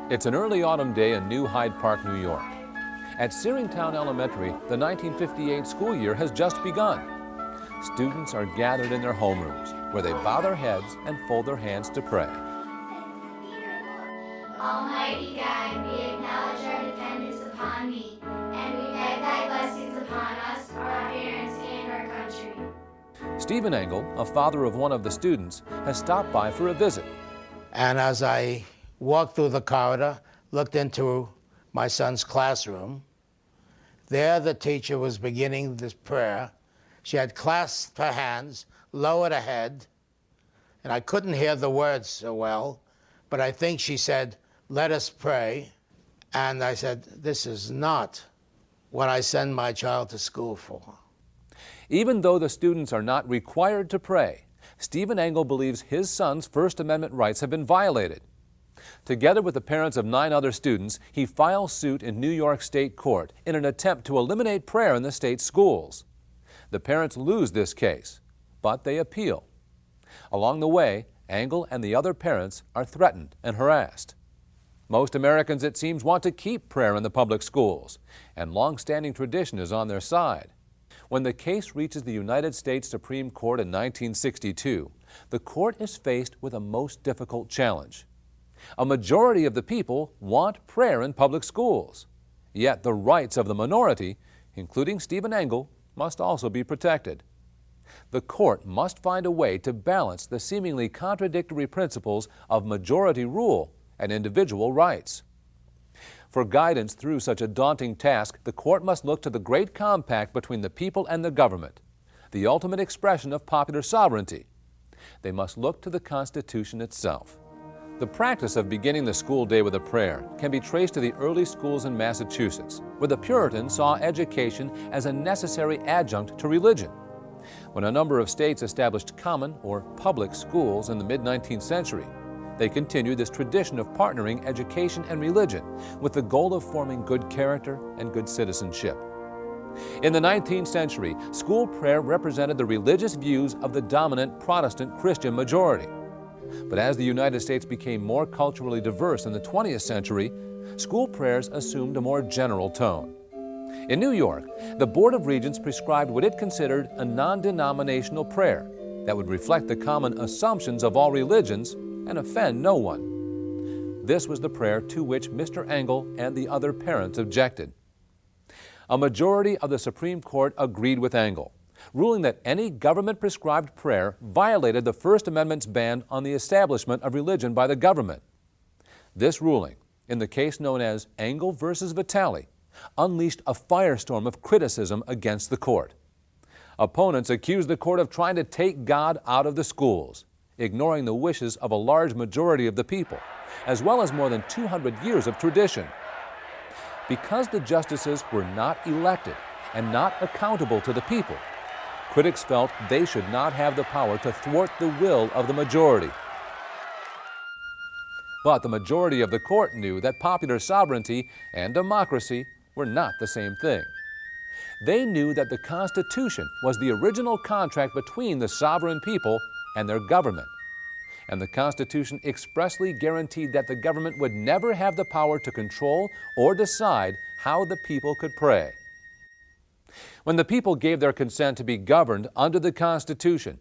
It's an early autumn day in New Hyde Park, New York. At Searingtown Elementary, the 1958 school year has just begun. Students are gathered in their homerooms, where they bow their heads and fold their hands to pray. Almighty God, we acknowledge our dependence upon Thee, and we beg Thy blessings upon us, our parents, and our country. Stephen Engel, a father of one of the students, has stopped by for a visit. And as I walked through the corridor, looked into my son's classroom, there the teacher was beginning this prayer. She had clasped her hands, lowered her head, and I couldn't hear the words so well, but I think she said, "Let us pray." And I said, this is not what I send my child to school for. Even though the students are not required to pray, Stephen Engel believes his son's First Amendment rights have been violated. Together with the parents of 9 other students, he files suit in New York State Court in an attempt to eliminate prayer in the state schools. The parents lose this case, but they appeal. Along the way, Engel and the other parents are threatened and harassed. Most Americans, it seems, want to keep prayer in the public schools, and long-standing tradition is on their side. When the case reaches the United States Supreme Court in 1962, the court is faced with a most difficult challenge. A majority of the people want prayer in public schools, yet the rights of the minority, including Stephen Engel, must also be protected. The court must find a way to balance the seemingly contradictory principles of majority rule and individual rights. For guidance through such a daunting task, the court must look to the great compact between the people and the government, the ultimate expression of popular sovereignty. They must look to the Constitution itself. The practice of beginning the school day with a prayer can be traced to the early schools in Massachusetts, where the Puritans saw education as a necessary adjunct to religion. When a number of states established common or public schools in the mid-19th century, they continued this tradition of partnering education and religion with the goal of forming good character and good citizenship. In the 19th century, school prayer represented the religious views of the dominant Protestant Christian majority. But as the United States became more culturally diverse in the 20th century, school prayers assumed a more general tone. In New York, the Board of Regents prescribed what it considered a non-denominational prayer that would reflect the common assumptions of all religions and offend no one. This was the prayer to which Mr. Engel and the other parents objected. A majority of the Supreme Court agreed with Engel, ruling that any government-prescribed prayer violated the First Amendment's ban on the establishment of religion by the government. This ruling, in the case known as Engel versus Vitale, unleashed a firestorm of criticism against the court. Opponents accused the court of trying to take God out of the schools, ignoring the wishes of a large majority of the people, as well as more than 200 years of tradition. Because the justices were not elected and not accountable to the people, critics felt they should not have the power to thwart the will of the majority. But the majority of the court knew that popular sovereignty and democracy were not the same thing. They knew that the Constitution was the original contract between the sovereign people and their government. And the Constitution expressly guaranteed that the government would never have the power to control or decide how the people could pray. When the people gave their consent to be governed under the Constitution,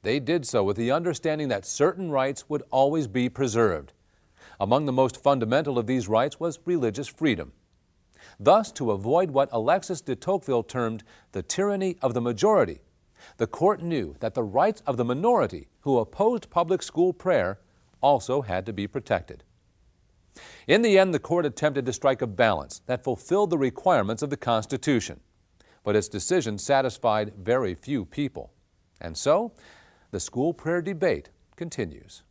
they did so with the understanding that certain rights would always be preserved. Among the most fundamental of these rights was religious freedom. Thus, to avoid what Alexis de Tocqueville termed the tyranny of the majority, the court knew that the rights of the minority who opposed public school prayer also had to be protected. In the end, the court attempted to strike a balance that fulfilled the requirements of the Constitution. But its decision satisfied very few people. And so, the school prayer debate continues.